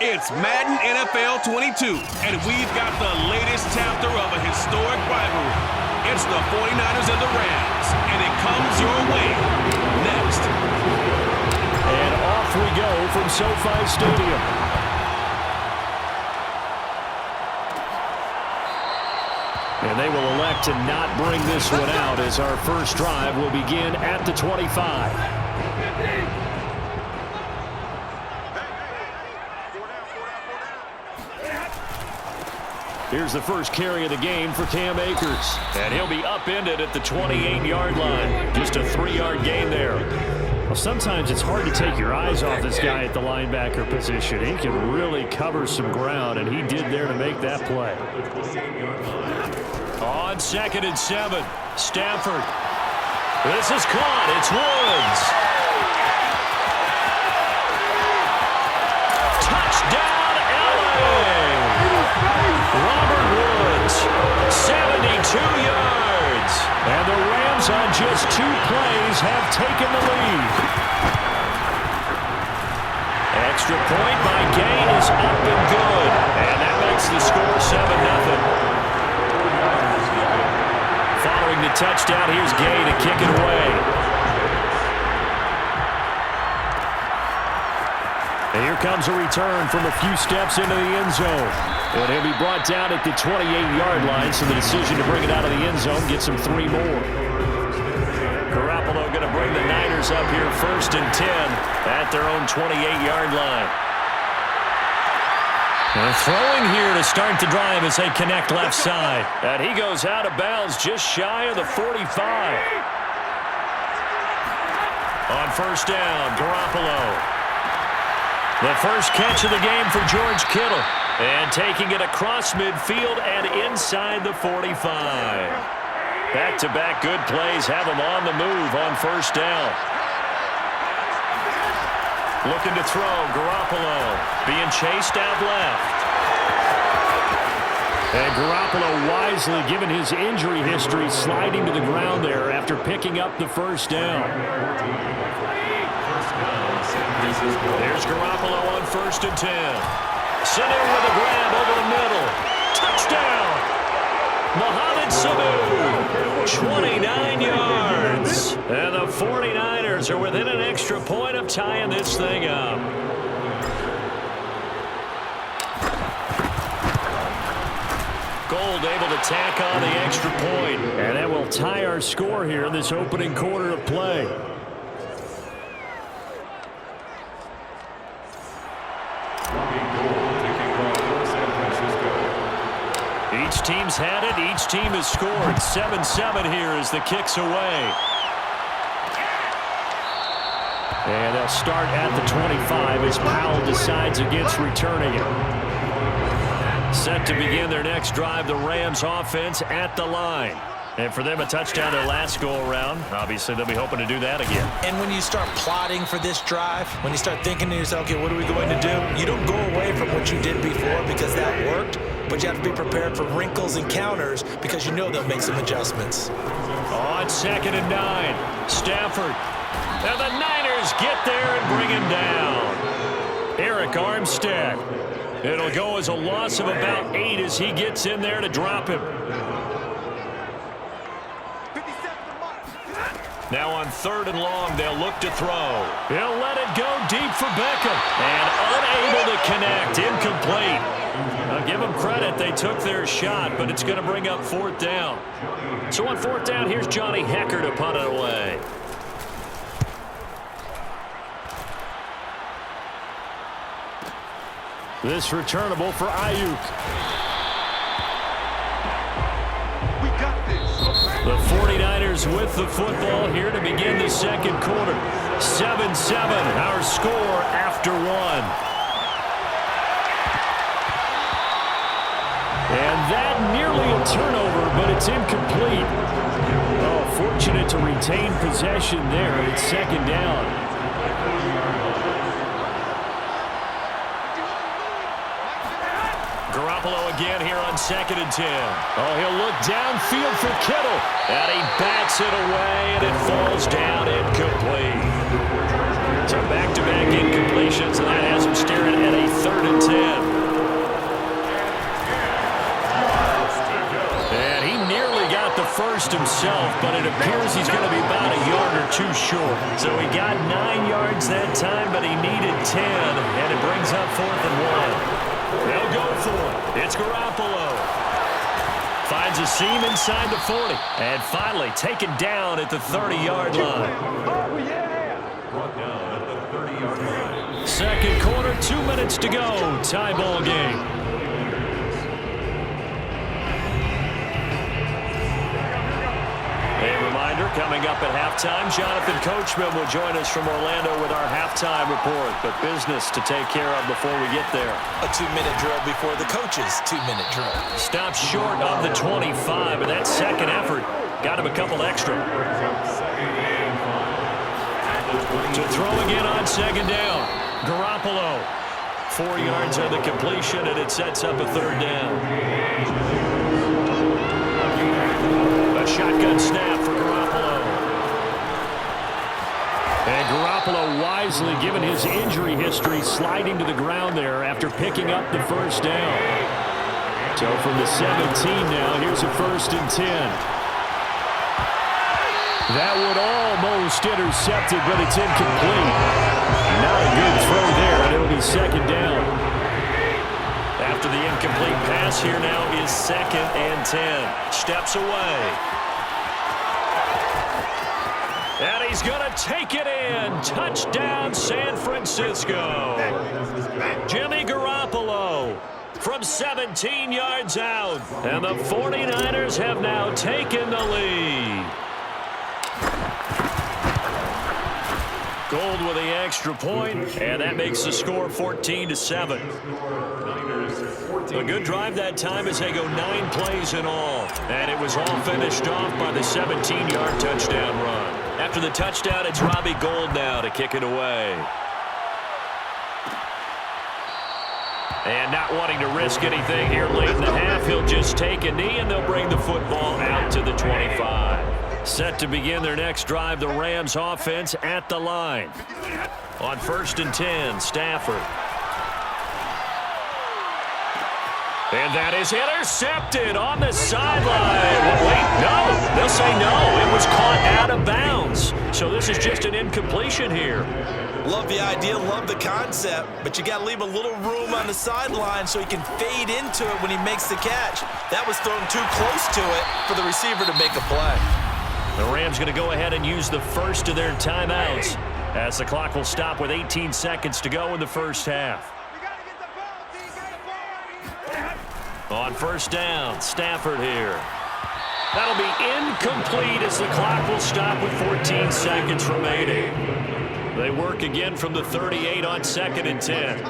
It's Madden NFL 22, and we've got the latest chapter of a historic rivalry. It's the 49ers and the Rams, and it comes your way next. And off we go from SoFi Stadium. And they will elect to not bring this one out as our first drive will begin at the 25. Here's the first carry of the game for Cam Akers. And he'll be upended at the 28-yard line. Just a 3-yard gain there. Well, sometimes it's hard to take your eyes off this guy at the linebacker position. He can really cover some ground, and he did there to make that play. On 2nd and 7, Stafford. This is caught. It's Woods. Touchdown, LA! Robert Woods, 72 yards. And the Rams on just 2 plays have taken the lead. Extra point by Gay is up and good. And that makes the score 7-0. Following the touchdown, here's Gay to kick it away. And here comes a return from a few steps into the end zone. And he'll be brought down at the 28-yard line, so the decision to bring it out of the end zone gets him 3 more. Garoppolo going to bring the Niners up here 1st and 10 at their own 28-yard line. And throwing here to start the drive as they connect left side. And he goes out of bounds just shy of the 45. On 1st down, Garoppolo. The first catch of the game for George Kittle. And taking it across midfield and inside the 45. Back-to-back good plays have him on the move on 1st down. Looking to throw, Garoppolo being chased out left. And Garoppolo wisely, given his injury history, sliding to the ground there after picking up the 1st down. There's Garoppolo on 1st and 10. Sanu with a grab over the middle. Touchdown! Mohamed Sanu, 29 yards. And the 49ers are within an extra point of tying this thing up. Gold able to tack on the extra point. And that will tie our score here in this opening quarter of play. Each team's had it. Each team has scored. 7-7 here as the kick's away. And they'll start at the 25 as Powell decides against returning it. Set to begin their next drive, the Rams offense at the line. And for them, a touchdown their last go-around. Obviously, they'll be hoping to do that again. And when you start plotting for this drive, when you start thinking to yourself, okay, what are we going to do? You don't go away from what you did before because that worked, but you have to be prepared for wrinkles and counters because you know they'll make some adjustments. On 2nd and 9, Stafford. And the Niners get there and bring him down. Eric Armstead. It'll go as a loss of about 8 as he gets in there to drop him. Now on 3rd and long, they'll look to throw. He'll let it go deep for Beckham. And unable to connect. Incomplete. I'll give them credit. They took their shot, but it's going to bring up 4th down. So on 4th down, here's Johnny Hecker to punt it away. This returnable for Ayuk. The 49ers with the football here to begin the 2nd quarter. 7-7, our score after 1. And that nearly a turnover, but it's incomplete. Oh, fortunate to retain possession there. It's 2nd down. Garoppolo again here on 2nd and 10. Oh, he'll look downfield for Kittle. And he bats it away, and it falls down incomplete. So back-to-back incomplete completions, and that has him staring at a 3rd and 10. And he nearly got the first himself, but it appears he's going to be about a yard or two short. So he got 9 yards that time, but he needed 10, and it brings up 4th and 1. They'll go for it. It's Garoppolo. Finds a seam inside the 40. And finally taken down at the 30-yard line. Second quarter, 2 minutes to go. Tie ball game. A reminder, coming up at halftime, Jonathan Coachman will join us from Orlando with our halftime report. But business to take care of before we get there. A 2-minute drill before the coach's 2-minute drill. Stops short of the 25, and that second effort got him a couple extra. To throw again on second down. Garoppolo. 4 yards on the completion, and it sets up a 3rd down. A shotgun snap for Garoppolo. And Garoppolo wisely, given his injury history, sliding to the ground there after picking up the first down. So from the 17 now, here's a 1st and 10. That would almost intercept it, but it's incomplete. Not a good throw there, and it'll be 2nd down. After the incomplete pass, here now is 2nd and 10. Steps away. And he's going to take it in. Touchdown, San Francisco. Jimmy Garoppolo from 17 yards out. And the 49ers have now taken the lead. Gold with the extra point, and that makes the score 14-7. A good drive that time as they go 9 plays in all. And it was all finished off by the 17-yard touchdown run. After the touchdown, it's Robbie Gould now to kick it away. And not wanting to risk anything here late in the half, he'll just take a knee, and they'll bring the football out to the 25. Set to begin their next drive, the Rams offense at the line. On 1st and 10, Stafford. And that is intercepted on the sideline. Wait, no. They'll say no. It was caught out of bounds. So this is just an incompletion here. Love the idea, love the concept, but you got to leave a little room on the sideline so he can fade into it when he makes the catch. That was thrown too close to it for the receiver to make a play. The Rams going to go ahead and use the first of their timeouts as the clock will stop with 18 seconds to go in the first half. On 1st down, Stafford here. That'll be incomplete as the clock will stop with 14 seconds remaining. They work again from the 38 on 2nd and 10.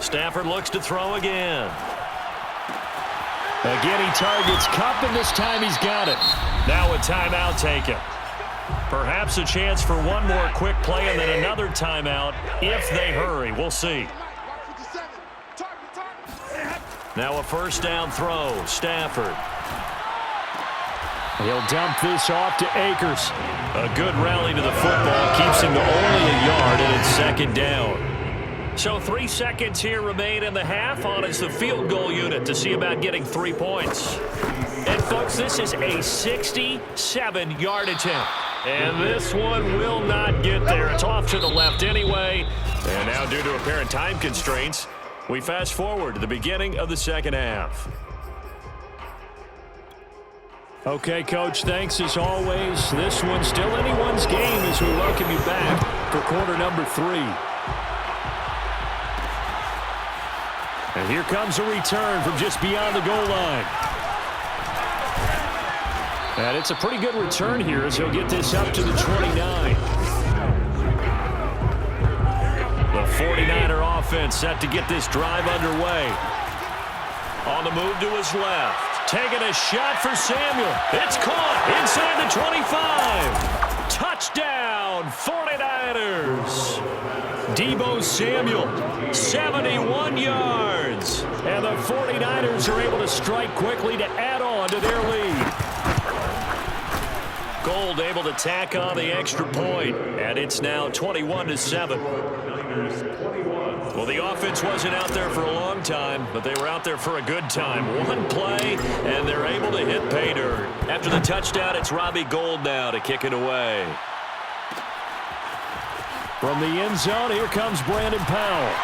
Stafford looks to throw again. Again, he targets Kupp, and this time he's got it. Now a timeout taken. Perhaps a chance for one more quick play and then another timeout if they hurry. We'll see. Now a 1st down throw, Stafford. He'll dump this off to Akers. A good rally to the football keeps him to only a yard, and it's 2nd down. So 3 seconds here remain in the half on as the field goal unit to see about getting 3 points. And folks, this is a 67-yard attempt. And this one will not get there. It's off to the left anyway. And now due to apparent time constraints, we fast forward to the beginning of the second half. Okay, Coach, thanks as always. This one's still anyone's game as we welcome you back for quarter number 3. And here comes a return from just beyond the goal line. And it's a pretty good return here as he'll get this up to the 29. The 49er offense set to get this drive underway. On the move to his left. Taking a shot for Samuel. It's caught inside the 25. Touchdown, 49ers. Deebo Samuel, 71 yards. And the 49ers are able to strike quickly to add on to their lead. Gold Gould able to tack on the extra point, and it's now 21-7. Well, the offense wasn't out there for a long time, but they were out there for a good time. One play, and they're able to hit pay dirt. After the touchdown, it's Robbie Gould now to kick it away. From the end zone, here comes Brandon Powell.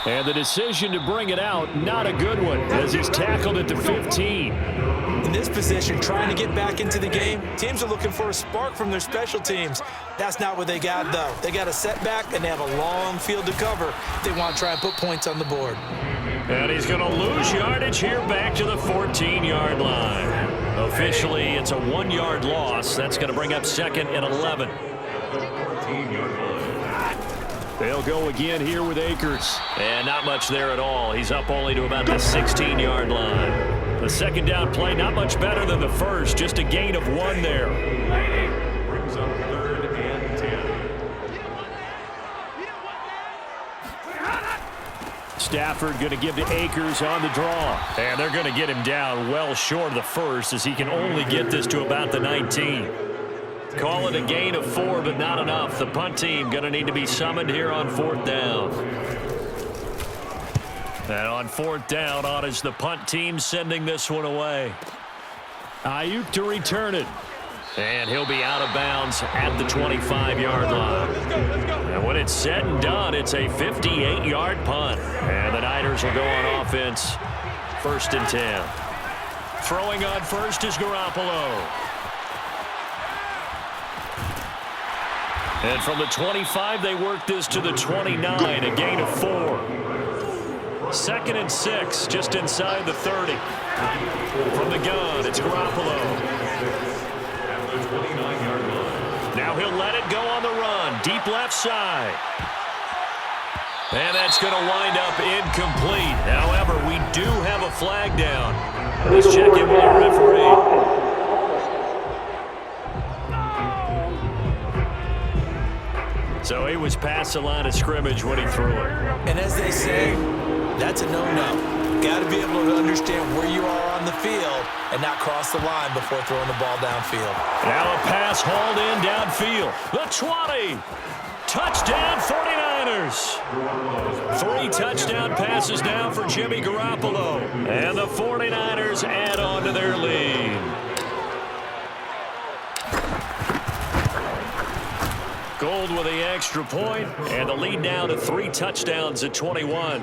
And the decision to bring it out, not a good one, as he's tackled at the 15. In this position, trying to get back into the game, teams are looking for a spark from their special teams. That's not what they got, though. They got a setback, and they have a long field to cover. They want to try and put points on the board. And he's going to lose yardage here back to the 14-yard line. Officially, it's a 1-yard loss. That's going to bring up second and 11. They'll go again here with Akers. And not much there at all. He's up only to about the 16-yard line. The second down play, not much better than the first. Just a gain of 1 there. Brings up 3rd and 10. Stafford going to give to Akers on the draw. And they're going to get him down well short of the first, as he can only get this to about the 19. Call it a gain of 4, but not enough. The punt team going to need to be summoned here on 4th down. And on 4th down, on is the punt team sending this one away. Ayuk to return it. And he'll be out of bounds at the 25-yard line. And when it's said and done, it's a 58-yard punt. And the Niners will go on offense. 1st and 10. Throwing on first is Garoppolo. And from the 25, they work this to the 29, a gain of 4. 2nd and 6, just inside the 30. From the gun, it's Garoppolo. Now he'll let it go on the run, deep left side. And that's going to wind up incomplete. However, we do have a flag down. Let's check in with our referee. So he was past the line of scrimmage when he threw it. And as they say, that's a no-no. Got to be able to understand where you are on the field and not cross the line before throwing the ball downfield. Now a pass hauled in downfield. The 20. Touchdown 49ers. 3 touchdown passes now for Jimmy Garoppolo. And the 49ers add on to their lead. Gould with the extra point, and the lead now to 3 touchdowns at 21.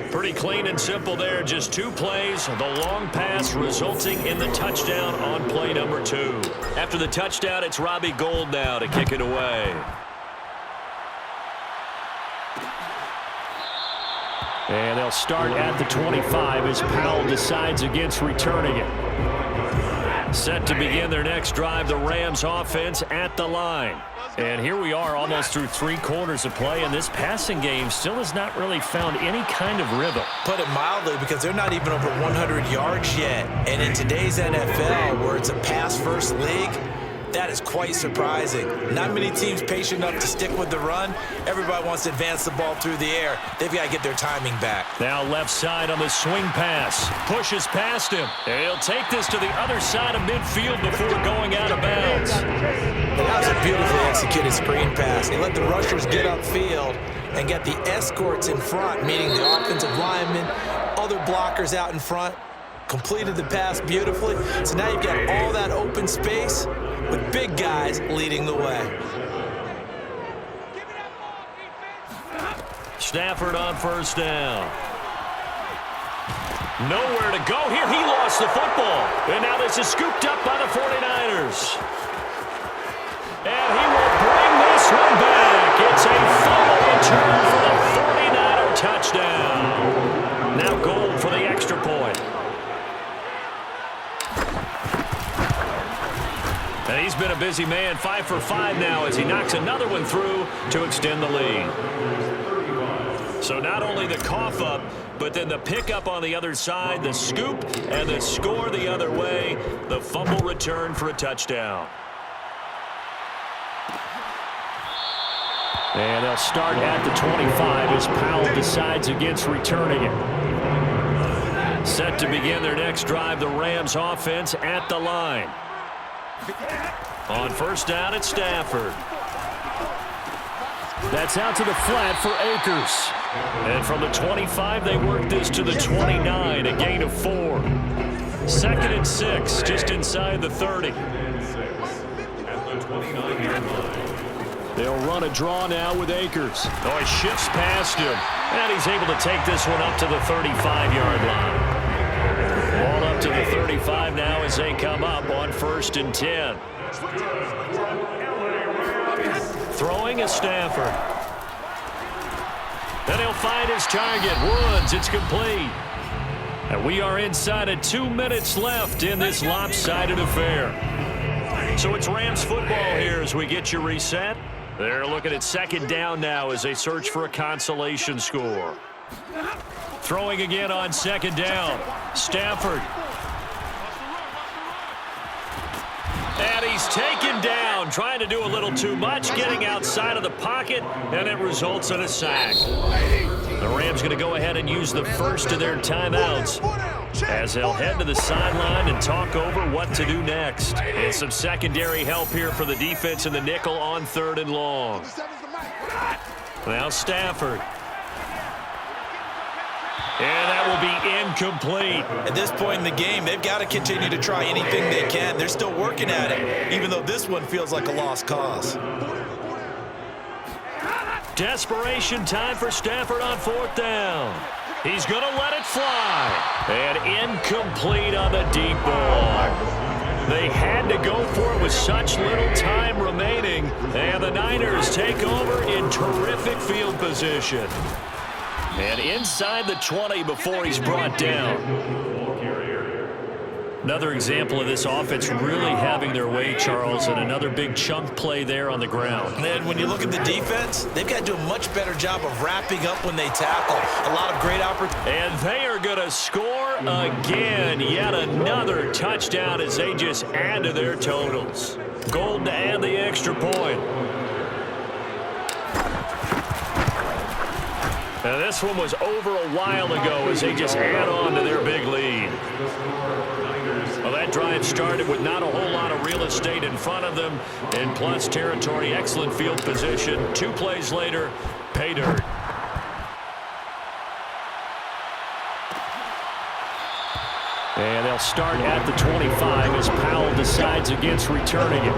Pretty clean and simple there, just 2 plays. The long pass resulting in the touchdown on play number 2. After the touchdown, it's Robbie Gould now to kick it away. And they'll start at the 25 as Powell decides against returning it. Set to begin their next drive, the Rams offense at the line. And here we are almost through 3 quarters of play, and this passing game still has not really found any kind of rhythm. Put it mildly, because they're not even over 100 yards yet. And in today's NFL, where it's a pass-first league, that is quite surprising. Not many teams patient enough to stick with the run. Everybody wants to advance the ball through the air. They've got to get their timing back. Now left side on the swing pass. Pushes past him. And he'll take this to the other side of midfield before going out of bounds. That was a beautifully executed screen pass. He let the rushers get upfield and get the escorts in front, meaning the offensive linemen, other blockers out in front. Completed the pass beautifully. So now you've got all that open space with big guys leading the way. Stafford on 1st down. Nowhere to go here. He lost the football. And now this is scooped up by the 49ers. And he will bring this one back. It's a fumble return for the 49er touchdown. Now Gould for the extra point. And he's been a busy man, 5 for 5 now as he knocks another one through to extend the lead. So not only the cough up, but then the pickup on the other side, the scoop, and the score the other way, the fumble return for a touchdown. And they'll start at the 25 as Powell decides against returning it. Set to begin their next drive, the Rams offense at the line. On first down, it's Stafford. That's out to the flat for Akers. And from the 25, they work this to the 29, a gain of 4. 2nd and 6, just inside the 30. They'll run a draw now with Akers. Oh, he shifts past him. And he's able to take this one up to the 35-yard line. Ball up to the 35 now as they come up on 1st and 10. Throwing is Stafford. And he'll find his target. Woods, it's complete. And we are inside of 2 minutes left in this lopsided affair. So it's Rams football here as we get you reset. They're looking at 2nd down now as they search for a consolation score. Throwing again on 2nd down. Stafford. And he's taken down, trying to do a little too much, getting outside of the pocket, and it results in a sack. The Rams going to go ahead and use the first of their timeouts as they'll head to the sideline and talk over what to do next. And some secondary help here for the defense in the nickel on 3rd and long. Now Stafford. And that will be incomplete. At this point in the game, they've got to continue to try anything they can. They're still working at it, even though this one feels like a lost cause. Desperation time for Stafford on 4th down. He's going to let it fly. And incomplete on the deep ball. They had to go for it with such little time remaining. And the Niners take over in terrific field position. And inside the 20 before he's brought down. Another example of this offense really having their way, Charles, and another big chunk play there on the ground. And then when you look at the defense, they've got to do a much better job of wrapping up when they tackle. A lot of great opportunities. And they are going to score again. Yet another touchdown as they just add to their totals. Golden to add the extra point. Now this one was over a while ago as they just add on to their big lead. Well, that drive started with not a whole lot of real estate in front of them, and plus territory, excellent field position. 2 plays later, pay dirt. And they'll start at the 25 as Powell decides against returning it.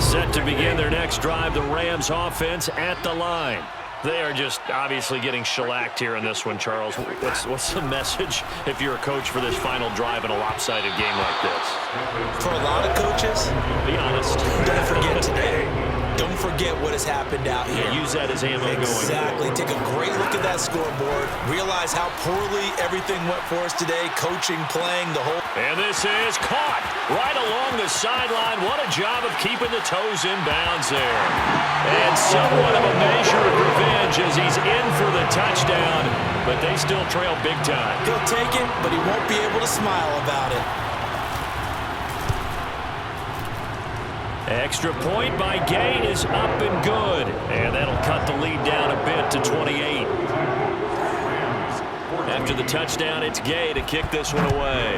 Set to begin their next drive, the Rams offense at the line. They are just obviously getting shellacked here in this one, Charles. What's the message if you're a coach for this final drive in a lopsided game like this? For a lot of coaches, Be honest. don't forget today. Don't forget what has happened out here. Yeah, use that as ammo Exactly. going. Take a great look at that scoreboard. Realize how poorly everything went for us today. Coaching, playing, the whole. And this is caught right along the sideline. What a job of keeping the toes in bounds there. And somewhat of a measure of revenge as he's in for the touchdown, but they still trail big time. He'll take it, but he won't be able to smile about it. Extra point by Gay is up and good. And that'll cut the lead down a bit to 28. After the touchdown, it's Gay to kick this one away.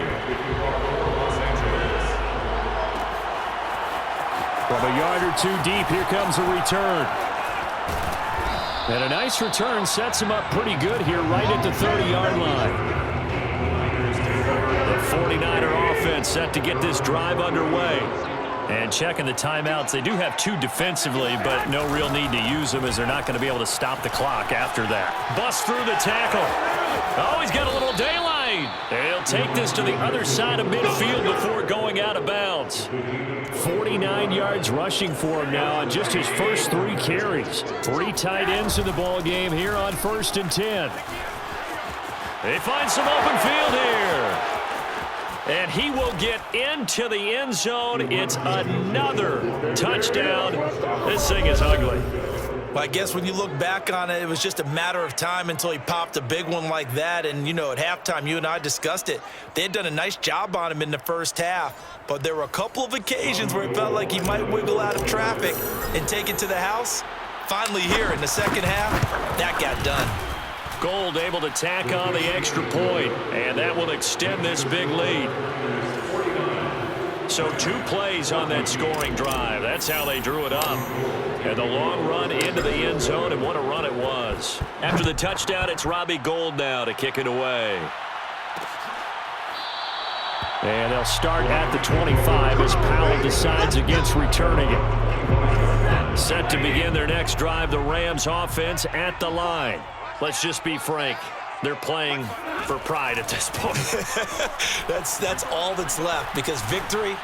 From a yard or 2 deep, here comes a return. And a nice return sets him up pretty good here right at the 30-yard line. The 49er offense set to get this drive underway. And checking the timeouts, they do have 2 defensively, but no real need to use them as they're not going to be able to stop the clock after that. Bust through the tackle. Oh, he's got a little daylight. They'll take this to the other side of midfield before going out of bounds. 49 yards rushing for him now on just his first 3 carries. 3 tight ends in the ball game here on 1st and 10. They find some open field here. And he will get into the end zone. It's another touchdown. This thing is ugly. Well, I guess when you look back on it, it was just a matter of time until he popped a big one like that. And, you know, at halftime, you and I discussed it. They had done a nice job on him in the first half. But there were a couple of occasions where it felt like he might wiggle out of traffic and take it to the house. Finally here in the second half, that got done. Gold able to tack on the extra point, and that will extend this big lead. So 2 plays on that scoring drive. That's how they drew it up. And the long run into the end zone, and what a run it was. After the touchdown, it's Robbie Gould now to kick it away. And they'll start at the 25 as Powell decides against returning it. Set to begin their next drive, the Rams offense at the line. Let's just be frank. They're playing for pride at this point. That's all that's left, because victory,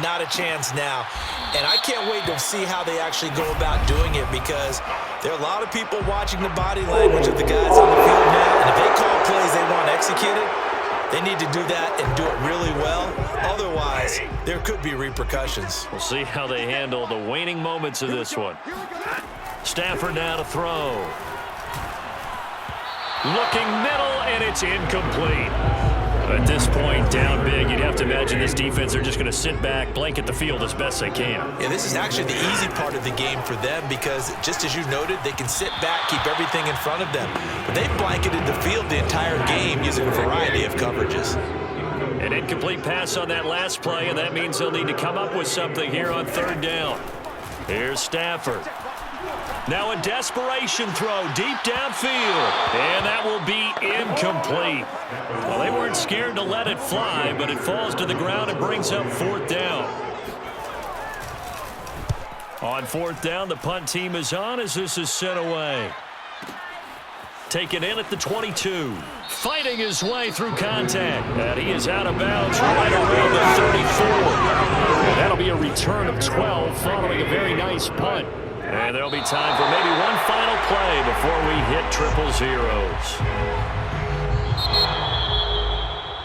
not a chance now. And I can't wait to see how they actually go about doing it, because there are a lot of people watching the body language of the guys on the field now. And if they call plays they want executed, they need to do that and do it really well. Otherwise, there could be repercussions. We'll see how they handle the waning moments of this one. Stafford now to throw. Looking middle, and it's incomplete. At this point, down big, you'd have to imagine this defense, they're just going to sit back, blanket the field as best they can. Yeah, this is actually the easy part of the game for them, because just as you noted, they can sit back, keep everything in front of them. But they blanketed the field the entire game using a variety of coverages. An incomplete pass on that last play, and that means they'll need to come up with something here on 3rd down. Here's Stafford. Now a desperation throw deep downfield, and that will be incomplete. Well, they weren't scared to let it fly, but it falls to the ground and brings up 4th down. On 4th down, the punt team is on as this is sent away. Taken in at the 22. Fighting his way through contact. And he is out of bounds right around the 34. And that'll be a return of 12 following a very nice punt. And there'll be time for maybe one final play before we hit triple zeros.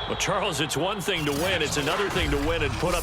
Well, Charles, it's one thing to win. It's another thing to win and put up